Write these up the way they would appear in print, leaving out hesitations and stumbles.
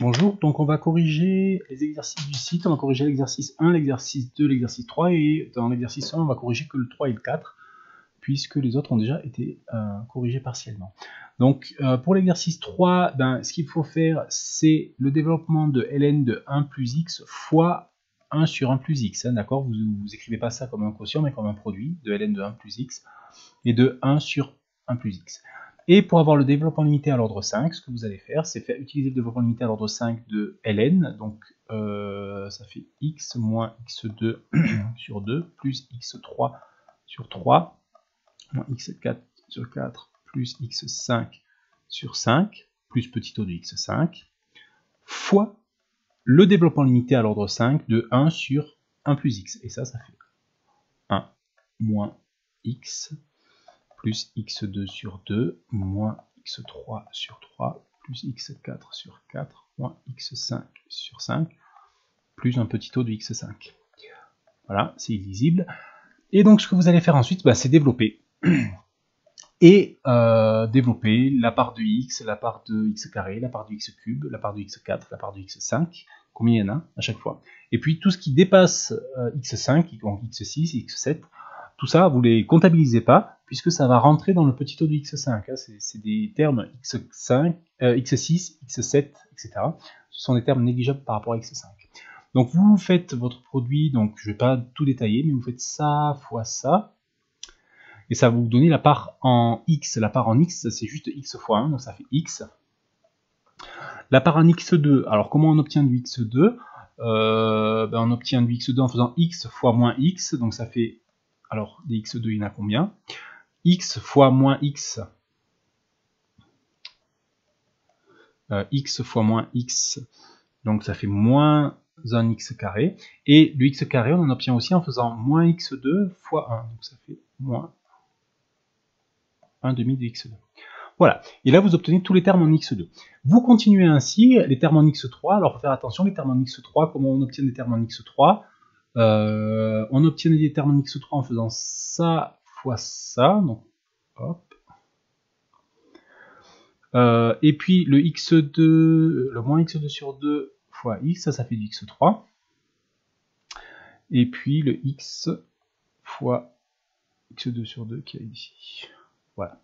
Bonjour, donc on va corriger les exercices du site, on va corriger l'exercice 1, l'exercice 2, l'exercice 3, et dans l'exercice 1, on va corriger que le 3 et le 4, puisque les autres ont déjà été corrigés partiellement. Donc pour l'exercice 3, ce qu'il faut faire, c'est le développement de ln de 1 plus x fois 1 sur 1 plus x, hein, d'accord, vous écrivez pas ça comme un quotient, mais comme un produit de ln de 1 plus x, et de 1 sur 1 plus x. Et pour avoir le développement limité à l'ordre 5, ce que vous allez faire, c'est utiliser le développement limité à l'ordre 5 de ln, donc ça fait x moins x2 sur 2, plus x3 sur 3, moins x4 sur 4, plus x5 sur 5, plus petit o de x5, fois le développement limité à l'ordre 5 de 1 sur 1 plus x. Et ça fait 1 moins x plus x2 sur 2, moins x3 sur 3, plus x4 sur 4, moins x5 sur 5, plus un petit o de x5. Voilà, c'est illisible. Et donc ce que vous allez faire ensuite, c'est développer. Et développer la part de x, la part de x carré, la part de x cube, la part de x4, la part de x5, combien il y en a à chaque fois. Et puis tout ce qui dépasse x5, donc x6, x7, tout ça, vous ne les comptabilisez pas, puisque ça va rentrer dans le petit o de x5. Hein. C'est des termes x5, x6, x7, etc. Ce sont des termes négligeables par rapport à x5. Donc vous faites votre produit, donc je ne vais pas tout détailler, mais vous faites ça fois ça, et ça va vous donner la part en x. La part en x, c'est juste x fois 1, donc ça fait x. La part en x2, alors comment on obtient du x2 on obtient du x2 en faisant x fois moins x, donc ça fait, alors des x2 il y en a combien? X fois moins x, x fois moins x, donc ça fait moins un x carré, et le x carré on en obtient aussi en faisant moins x2 fois 1, donc ça fait moins 1 demi de x2. Voilà, et là vous obtenez tous les termes en x2. Vous continuez ainsi, les termes en x3, alors il faut faire attention, les termes en x3, comment on obtient des termes en x3 on obtient des termes en x3 en faisant ça fois ça, donc hop. Et puis le x2, le moins x2 sur 2 fois x, ça fait du x3. Et puis le x fois x2 sur 2 qui est ici. Voilà.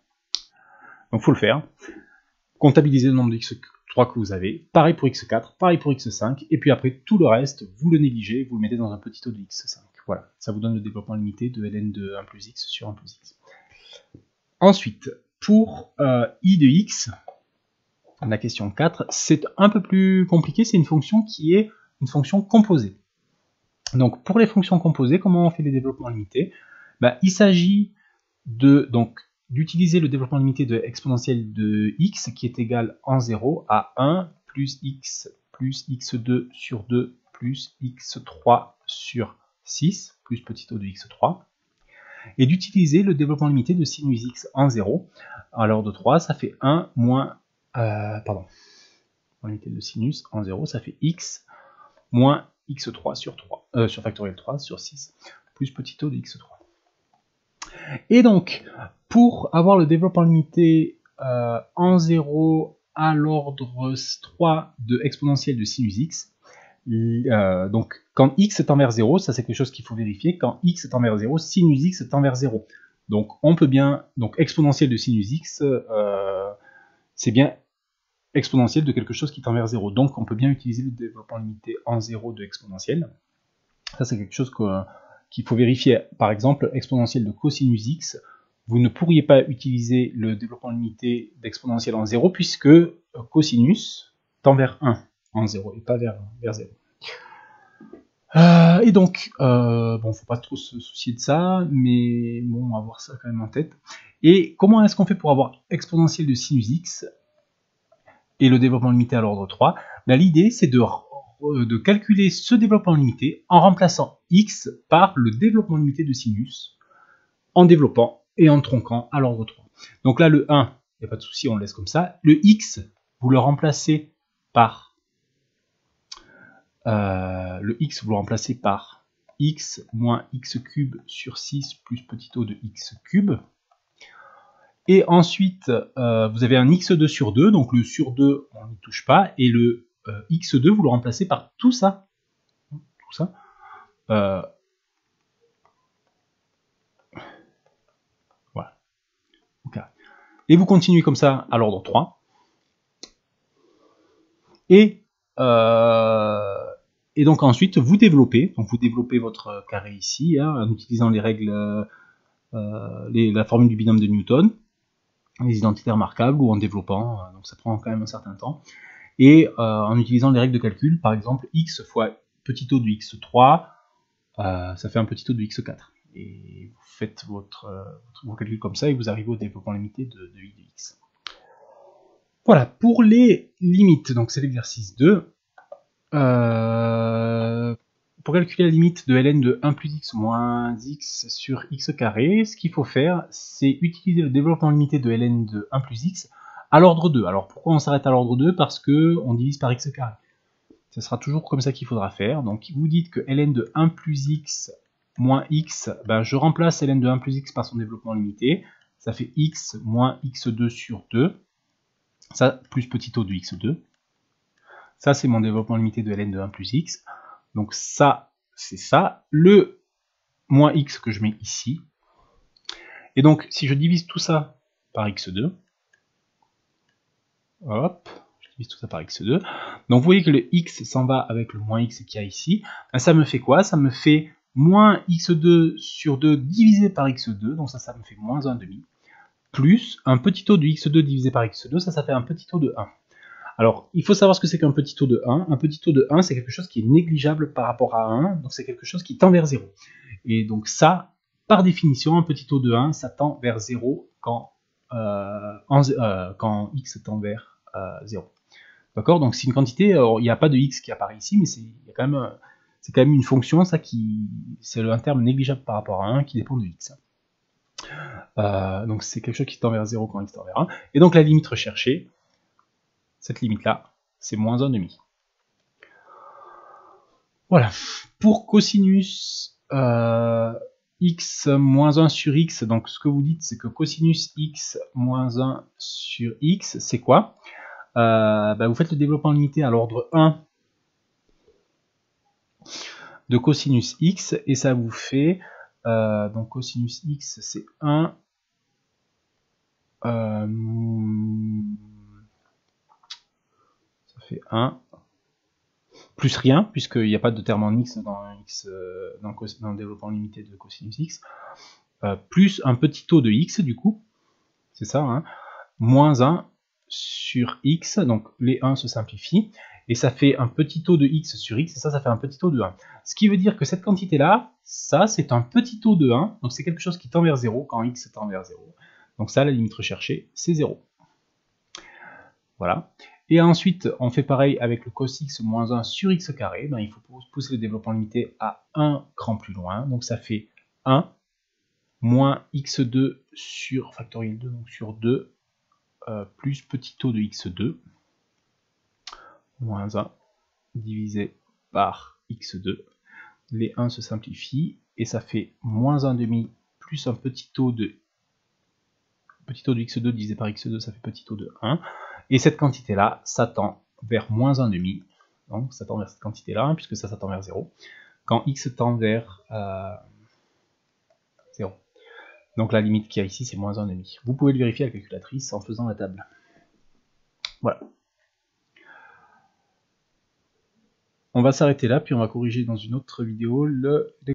Donc il faut le faire. Comptabiliser le nombre de x3 que vous avez. Pareil pour x4, pareil pour x5. Et puis après, tout le reste, vous le négligez, vous le mettez dans un petit o de x5. Voilà. Ça vous donne le développement limité de ln de 1 plus x sur 1 plus x. Ensuite, pour i de x, la question 4, c'est un peu plus compliqué, c'est une fonction qui est une fonction composée. Donc pour les fonctions composées, comment on fait les développements limités? Il s'agit d'utiliser le développement limité de exponentielle de x qui est égal en 0 à 1 plus x2 sur 2 plus x3 sur 6 plus petit o de x3, et d'utiliser le développement limité de sinus x en 0 à l'ordre 3, ça fait 1 moins limité de sinus en 0, ça fait x moins x3 sur 3, sur factoriel 3 sur 6, plus petit o de x3. Et donc, pour avoir le développement limité en 0 à l'ordre 3 de exponentielle de sinus x, donc quand x tend vers 0, ça c'est quelque chose qu'il faut vérifier, quand x tend vers 0, sinus x tend vers 0. Donc on peut bien, donc exponentielle de sinus x, c'est bien exponentielle de quelque chose qui tend vers 0. Donc on peut bien utiliser le développement limité en 0 de exponentielle. Ça c'est quelque chose qu'il faut vérifier. Par exemple, exponentielle de cosinus x, vous ne pourriez pas utiliser le développement limité d'exponentielle en 0 puisque cosinus tend vers 1 en 0 et pas vers 0. Et donc, faut pas trop se soucier de ça, mais bon, on va avoir ça quand même en tête. Et comment est-ce qu'on fait pour avoir exponentielle de sinus x et le développement limité à l'ordre 3? L'idée, c'est de calculer ce développement limité en remplaçant x par le développement limité de sinus, en développant et en tronquant à l'ordre 3. Donc là, le 1, il n'y a pas de souci, on le laisse comme ça. Le x, vous le remplacez par x moins x cube sur 6 plus petit o de x cube. Et ensuite, vous avez un x2 sur 2, donc le sur 2, on n'y touche pas, et le x2, vous le remplacez par tout ça. Tout ça. Voilà. Okay. Et vous continuez comme ça à l'ordre 3. Et donc ensuite, vous développez. Donc vous développez votre carré ici, hein, en utilisant les règles, la formule du binôme de Newton, les identités remarquables, ou en développant, donc ça prend quand même un certain temps. Et en utilisant les règles de calcul, par exemple, x fois petit o de x3, ça fait un petit o de x4. Et vous faites vos calculs comme ça, et vous arrivez au développement limité de i de x. Voilà, pour les limites, donc c'est l'exercice 2. Pour calculer la limite de ln de 1 plus x moins x sur x carré, ce qu'il faut faire, c'est utiliser le développement limité de ln de 1 plus x à l'ordre 2. Alors pourquoi on s'arrête à l'ordre 2? Parce qu'on divise par x carré. Ce sera toujours comme ça qu'il faudra faire. Donc vous dites que ln de 1 plus x moins x, ben, je remplace ln de 1 plus x par son développement limité. Ça fait x moins x2 sur 2. Ça, plus petit o de x2. Ça, c'est mon développement limité de ln de 1 plus x. Donc ça, c'est ça. Le moins x que je mets ici. Et donc, si je divise tout ça par x2, hop, je divise tout ça par x2. Donc vous voyez que le x s'en va avec le moins x qu'il y a ici. Ben, ça me fait quoi? Ça me fait moins x2 sur 2 divisé par x2. Donc ça me fait moins 1,5. Plus un petit o de x2 divisé par x2. Ça fait un petit o de 1. Alors, il faut savoir ce que c'est qu'un petit o de 1. Un petit o de 1, c'est quelque chose qui est négligeable par rapport à 1, donc c'est quelque chose qui tend vers 0. Et donc ça, par définition, un petit o de 1, ça tend vers 0 quand x tend vers 0. D'accord? Donc c'est une quantité, il n'y a pas de x qui apparaît ici, mais c'est quand même une fonction, ça c'est un terme négligeable par rapport à 1 qui dépend de x. Donc c'est quelque chose qui tend vers 0 quand x tend vers 1. Et donc la limite recherchée, cette limite-là, c'est moins 1,5. Voilà. Pour cosinus x moins 1 sur x, donc ce que vous dites, c'est que cosinus x moins 1 sur x, c'est quoi? Vous faites le développement limité à l'ordre 1 de cosinus x, et ça vous fait, donc cosinus x, c'est 1, ça fait 1, plus rien, puisqu'il n'y a pas de terme en x dans le développement limité de cosinus x, plus un petit o de x, du coup, c'est ça, hein, moins 1 sur x, donc les 1 se simplifient, et ça fait un petit o de x sur x, et ça fait un petit o de 1. Ce qui veut dire que cette quantité-là, ça, c'est un petit o de 1, donc c'est quelque chose qui tend vers 0 quand x tend vers 0. Donc ça, la limite recherchée, c'est 0. Voilà. Et ensuite, on fait pareil avec le cos x moins 1 sur x carré. Ben, il faut pousser le développement limité à un cran plus loin. Donc ça fait 1 moins x2 sur factoriel 2, donc sur 2, plus petit o de x2, moins 1 divisé par x2. Les 1 se simplifient, et ça fait moins 1,5 plus un petit o de x2 divisé par x2, ça fait petit o de 1. Et cette quantité-là, ça tend vers moins 1,5. Donc ça tend vers cette quantité-là, hein, puisque ça tend vers 0. Quand x tend vers 0. Donc la limite qu'il y a ici, c'est moins 1,5. Vous pouvez le vérifier à la calculatrice en faisant la table. Voilà. On va s'arrêter là, puis on va corriger dans une autre vidéo